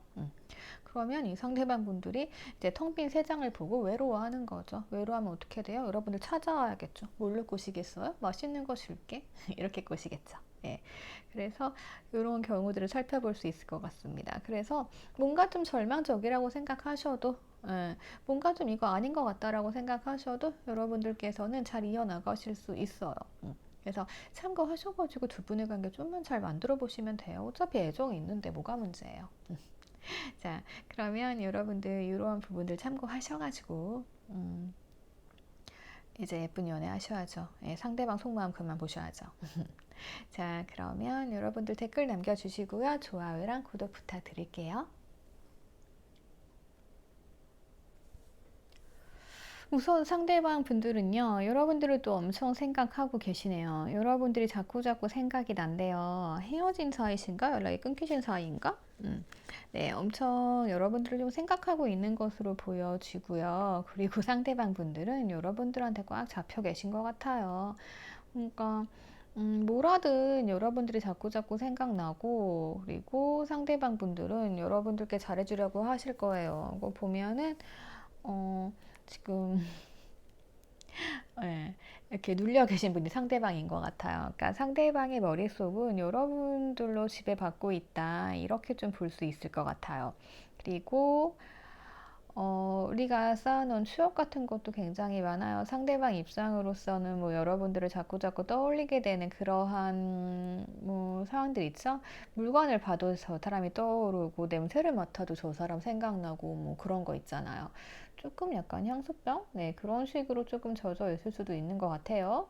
그러면 이 상대방 분들이 이제 텅 빈 세상을 보고 외로워하는 거죠. 외로워하면 어떻게 돼요? 여러분들 찾아와야겠죠. 뭘로 꼬시겠어요? 맛있는 거 줄게. 이렇게 꼬시겠죠. 예. 그래서 이런 경우들을 살펴볼 수 있을 것 같습니다. 그래서 뭔가 좀 절망적이라고 생각하셔도, 예, 뭔가 좀 이거 아닌 것 같다라고 생각하셔도 여러분들께서는 잘 이어나가실 수 있어요. 그래서 참고하셔가지고 두 분의 관계 좀만 잘 만들어 보시면 돼요. 어차피 애정이 있는데 뭐가 문제예요. 자, 그러면 여러분들 이런 부분들 참고하셔가지고 이제 예쁜 연애 하셔야죠. 예, 상대방 속마음 그만 보셔야죠. 자, 그러면 여러분들 댓글 남겨주시고요. 좋아요랑 구독 부탁드릴게요. 우선 상대방 분들은요, 여러분들을 또 엄청 생각하고 계시네요. 여러분들이 자꾸자꾸 생각이 난대요. 헤어진 사이신가? 연락이 끊기신 사이인가? 네, 엄청 여러분들을 좀 생각하고 있는 것으로 보여지고요. 그리고 상대방 분들은 여러분들한테 꽉 잡혀 계신 것 같아요. 그러니까, 뭐라든 여러분들이 자꾸자꾸 생각나고, 그리고 상대방 분들은 여러분들께 잘해주려고 하실 거예요. 그거 보면은, 어, 지금 예, 이렇게 눌려 계신 분이 상대방인 것 같아요. 그러니까 상대방의 머릿속은 여러분들로 지배받고 있다. 이렇게 좀 볼 수 있을 것 같아요. 그리고 우리가 쌓아놓은 추억 같은 것도 굉장히 많아요. 상대방 입장으로서는 뭐 여러분들을 자꾸자꾸 떠올리게 되는 그러한 뭐 상황들 있죠? 물건을 봐도 저 사람이 떠오르고 냄새를 맡아도 저 사람 생각나고 뭐 그런 거 있잖아요. 조금 약간 향수병? 네, 그런 식으로 조금 젖어 있을 수도 있는 것 같아요.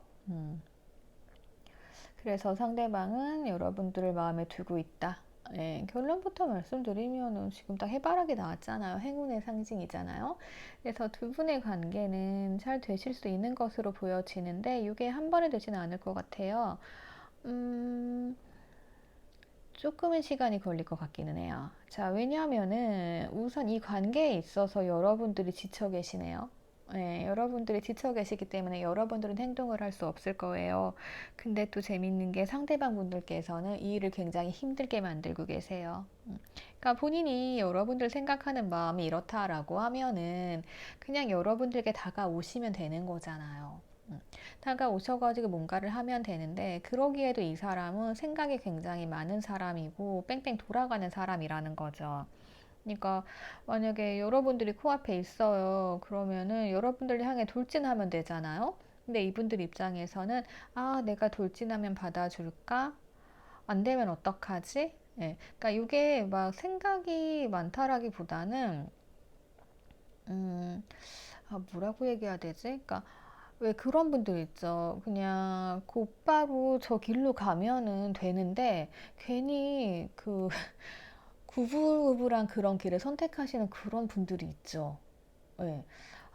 그래서 상대방은 여러분들을 마음에 두고 있다. 예, 결론부터 말씀드리면은 지금 딱 해바라기 나왔잖아요. 행운의 상징이잖아요. 그래서 두 분의 관계는 잘 되실 수 있는 것으로 보여지는데 이게 한 번에 되지는 않을 것 같아요. 음, 조금의 시간이 걸릴 것 같기는 해요. 자, 왜냐하면은 우선 이 관계에 있어서 여러분들이 지쳐 계시네요. 네, 여러분들이 지쳐 계시기 때문에 여러분들은 행동을 할 수 없을 거예요. 근데 또 재밌는 게 상대방 분들께서는 이 일을 굉장히 힘들게 만들고 계세요. 그러니까 본인이 여러분들 생각하는 마음이 이렇다라고 하면은 그냥 여러분들께 다가오시면 되는 거잖아요. 다가오셔가지고 뭔가를 하면 되는데 그러기에도 이 사람은 생각이 굉장히 많은 사람이고 뺑뺑 돌아가는 사람이라는 거죠. 그러니까 만약에 여러분들이 코앞에 있어요. 그러면은 여러분들 향해 돌진하면 되잖아요. 근데 이분들 입장에서는 아, 내가 돌진하면 받아줄까? 안 되면 어떡하지? 예. 그러니까 이게 막 생각이 많다라기보다는 음, 뭐라고 얘기해야 되지? 그러니까 왜 그런 분들 있죠. 그냥 곧바로 저 길로 가면은 되는데 괜히 그 구불구불한 그런 길을 선택하시는 그런 분들이 있죠. 예.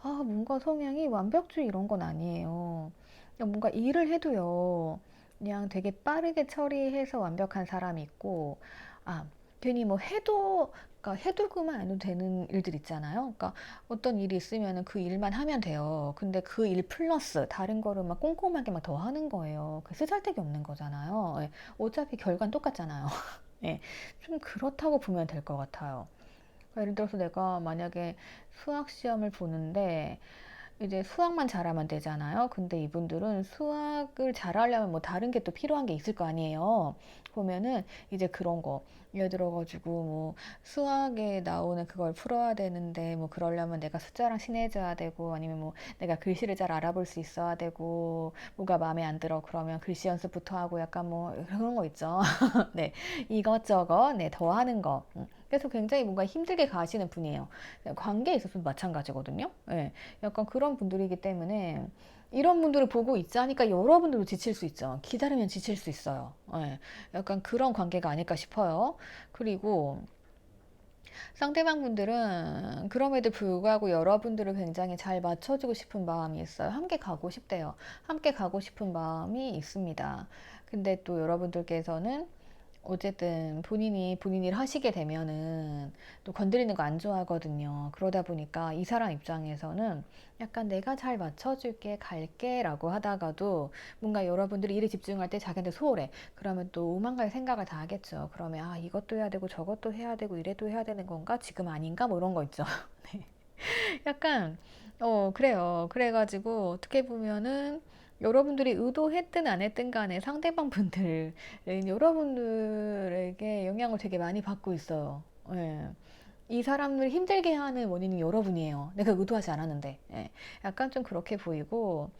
아, 뭔가 성향이 완벽주의 이런 건 아니에요. 그냥 뭔가 일을 해도요. 그냥 되게 빠르게 처리해서 완벽한 사람이 있고, 아, 괜히 뭐 그러니까 해두고만 안 해도 되는 일들 있잖아요. 그러니까 어떤 일이 있으면은 그 일만 하면 돼요. 근데 그 일 플러스 다른 거를 막 꼼꼼하게 막 더 하는 거예요. 그 쓰잘데기 없는 거잖아요. 예. 어차피 결과는 똑같잖아요. 예. 좀 그렇다고 보면 될 것 같아요. 예를 들어서 내가 만약에 수학 시험을 보는데 이제 수학만 잘하면 되잖아요. 근데 이분들은 수학을 잘하려면 뭐 다른 게 또 필요한 게 있을 거 아니에요. 보면은 이제 그런 거. 예를 들어가지고 뭐 수학에 나오는 그걸 풀어야 되는데 뭐 그러려면 내가 숫자랑 친해져야 되고 아니면 뭐 내가 글씨를 잘 알아볼 수 있어야 되고 뭐가 마음에 안 들어 그러면 글씨 연습부터 하고 약간 뭐 그런 거 있죠. 네. 이것저것 네, 더 하는 거. 그래서 굉장히 뭔가 힘들게 가시는 분이에요. 관계에 있어서도 마찬가지거든요. 예. 약간 그런 분들이기 때문에 이런 분들을 보고 있자니까 여러분들도 지칠 수 있죠. 기다리면 지칠 수 있어요. 예. 약간 그런 관계가 아닐까 싶어요. 그리고 상대방 분들은 그럼에도 불구하고 여러분들을 굉장히 잘 맞춰주고 싶은 마음이 있어요. 함께 가고 싶대요. 함께 가고 싶은 마음이 있습니다. 근데 또 여러분들께서는 어쨌든 본인이 본인 일 하시게 되면은 또 건드리는 거 안 좋아하거든요. 그러다 보니까 이 사람 입장에서는 약간 내가 잘 맞춰줄게, 갈게 라고 하다가도 뭔가 여러분들이 일에 집중할 때 자기한테 소홀해. 그러면 또 오만 가지 생각을 다 하겠죠. 그러면 아, 이것도 해야 되고 저것도 해야 되고 이래도 해야 되는 건가? 지금 아닌가? 뭐 이런 거 있죠. 네. 약간, 그래요. 그래가지고 어떻게 보면은 여러분들이 의도했든 안 했든 간에 상대방 분들은 여러분들에게 영향을 되게 많이 받고 있어요. 예. 이 사람을 힘들게 하는 원인이 여러분이에요. 내가 의도하지 않았는데. 예. 약간 좀 그렇게 보이고,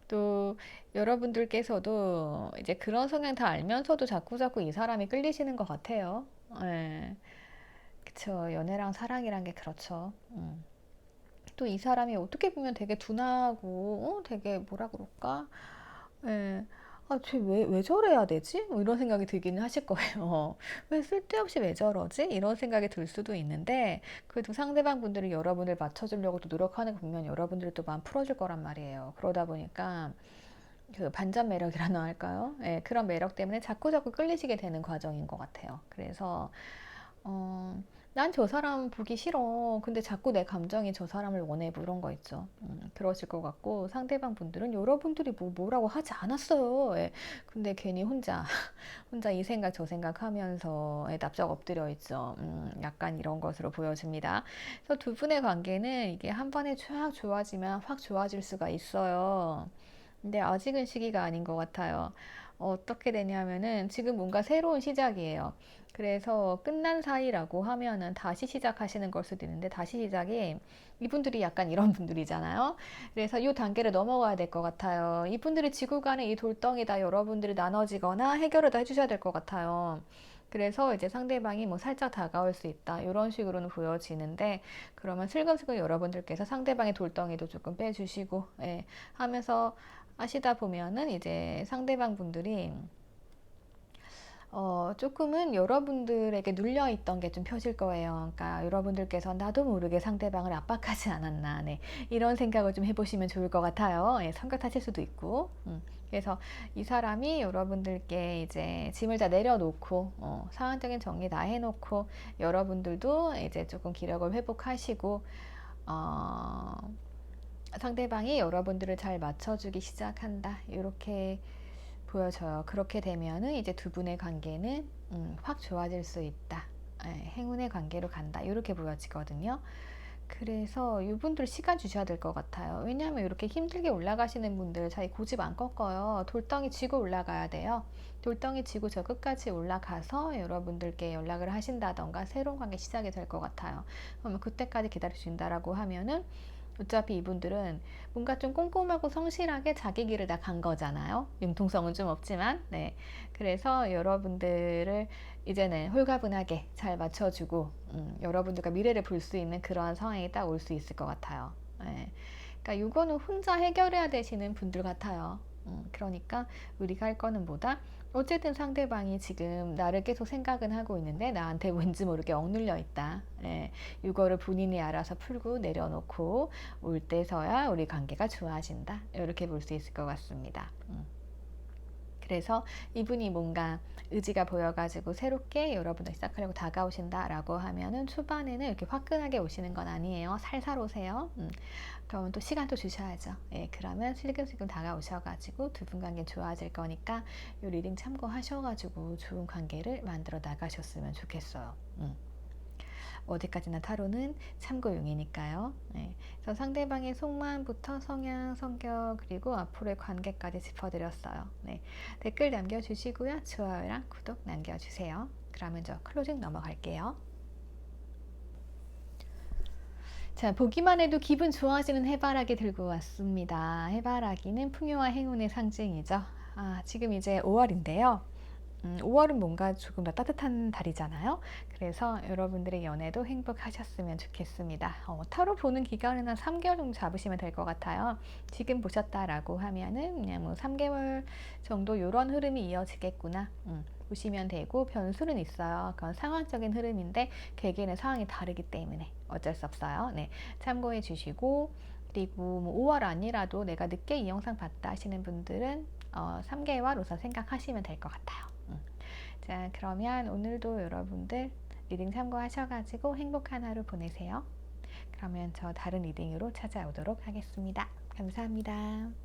또 여러분들께서도 이제 그런 성향 다 알면서도 자꾸자꾸 이 사람이 끌리시는 것 같아요. 예. 그쵸. 연애랑 사랑이란 게 그렇죠. 또 이 사람이 어떻게 보면 되게 둔하고, 되게 뭐라 그럴까? 예. 아, 쟤 왜 저래야 되지? 뭐 이런 생각이 들기는 하실 거예요. 왜 쓸데없이 왜 저러지? 이런 생각이 들 수도 있는데, 그래도 상대방 분들이 여러분을 맞춰주려고 또 노력하는 거 보면 여러분들이 또 마음 풀어줄 거란 말이에요. 그러다 보니까 그 반전 매력이라나 할까요? 예, 그런 매력 때문에 자꾸자꾸 끌리시게 되는 과정인 것 같아요. 그래서 어, 난 저 사람 보기 싫어. 근데 자꾸 내 감정이 저 사람을 원해. 뭐 이런 거 있죠. 그러실 것 같고, 상대방 분들은 여러분들이 뭐라고 하지 않았어요. 예. 근데 괜히 혼자 이 생각 저 생각 하면서 예, 납작 엎드려 있죠. 약간 이런 것으로 보여집니다. 그래서 두 분의 관계는 이게 한 번에 쫙 좋아지면 확 좋아질 수가 있어요. 근데 아직은 시기가 아닌 것 같아요. 어떻게 되냐면은 지금 뭔가 새로운 시작이에요. 그래서 끝난 사이라고 하면은 다시 시작하시는 걸 수도 있는데 다시 시작이 이분들이 약간 이런 분들이잖아요. 그래서 이 단계를 넘어가야 될 것 같아요. 이분들이 지고 가는 이 돌덩이다 여러분들이 나눠지거나 해결을 다 해주셔야 될 것 같아요. 그래서 이제 상대방이 뭐 살짝 다가올 수 있다 이런 식으로는 보여지는데 그러면 슬금슬금 여러분들께서 상대방의 돌덩이도 조금 빼주시고 예, 하면서 하시다 보면은 이제 상대방 분들이 조금은 여러분들에게 눌려있던 게 좀 펴질 거예요. 그러니까 여러분들께서 나도 모르게 상대방을 압박하지 않았나, 네. 이런 생각을 좀 해보시면 좋을 것 같아요. 예, 성격하실 수도 있고. 그래서 이 사람이 여러분들께 이제 짐을 다 내려놓고, 상황적인 정리 다 해놓고, 여러분들도 이제 조금 기력을 회복하시고, 어, 상대방이 여러분들을 잘 맞춰주기 시작한다. 이렇게 보여져요. 그렇게 되면은 이제 두 분의 관계는 확 좋아질 수 있다. 예, 행운의 관계로 간다. 이렇게 보여지거든요. 그래서 이분들 시간 주셔야 될 것 같아요. 왜냐하면 이렇게 힘들게 올라가시는 분들 자기 고집 안 꺾어요. 돌덩이 쥐고 올라가야 돼요. 돌덩이 쥐고 저 끝까지 올라가서 여러분들께 연락을 하신다던가 새로운 관계 시작이 될 것 같아요. 그러면 그때까지 기다려주신다라고 하면은 어차피 이분들은 뭔가 좀 꼼꼼하고 성실하게 자기 길을 다 간 거잖아요. 융통성은 좀 없지만, 네. 그래서 여러분들을 이제는 홀가분하게 잘 맞춰주고, 여러분들과 미래를 볼 수 있는 그러한 상황이 딱 올 수 있을 것 같아요. 네. 그러니까 이거는 혼자 해결해야 되시는 분들 같아요. 그러니까 우리가 할 거는 뭐다? 어쨌든 상대방이 지금 나를 계속 생각은 하고 있는데 나한테 왠지 모르게 억눌려 있다. 예, 이거를 본인이 알아서 풀고 내려놓고 올 때서야 우리 관계가 좋아진다. 이렇게 볼 수 있을 것 같습니다. 그래서 이분이 뭔가 의지가 보여가지고 새롭게 여러분을 시작하려고 다가오신다라고 하면은 초반에는 이렇게 화끈하게 오시는 건 아니에요. 살살 오세요. 그러면 또 시간도 주셔야죠. 예, 그러면 슬금슬금 다가오셔가지고 두 분 관계 좋아질 거니까 이 리딩 참고하셔가지고 좋은 관계를 만들어 나가셨으면 좋겠어요. 어디까지나 타로는 참고용이니까요. 네. 그래서 상대방의 속마음부터 성향, 성격, 그리고 앞으로의 관계까지 짚어드렸어요. 네. 댓글 남겨주시고요. 좋아요랑 구독 남겨주세요. 그러면 저 클로징 넘어갈게요. 자, 보기만 해도 기분 좋아지는 해바라기 들고 왔습니다. 해바라기는 풍요와 행운의 상징이죠. 지금 이제 5월인데요. 5월은 뭔가 조금 더 따뜻한 달이잖아요. 그래서 여러분들의 연애도 행복하셨으면 좋겠습니다. 타로 보는 기간은 한 3개월 정도 잡으시면 될 것 같아요. 지금 보셨다라고 하면은 그냥 뭐 3개월 정도 이런 흐름이 이어지겠구나. 보시면 되고 변수는 있어요. 그건 상황적인 흐름인데 개개인의 상황이 다르기 때문에 어쩔 수 없어요. 네, 참고해 주시고 그리고 뭐 5월 아니라도 내가 늦게 이 영상 봤다 하시는 분들은 3개월 우선 생각하시면 될 것 같아요. 자, 그러면 오늘도 여러분들 리딩 참고하셔가지고 행복한 하루 보내세요. 그러면 저 다른 리딩으로 찾아오도록 하겠습니다. 감사합니다.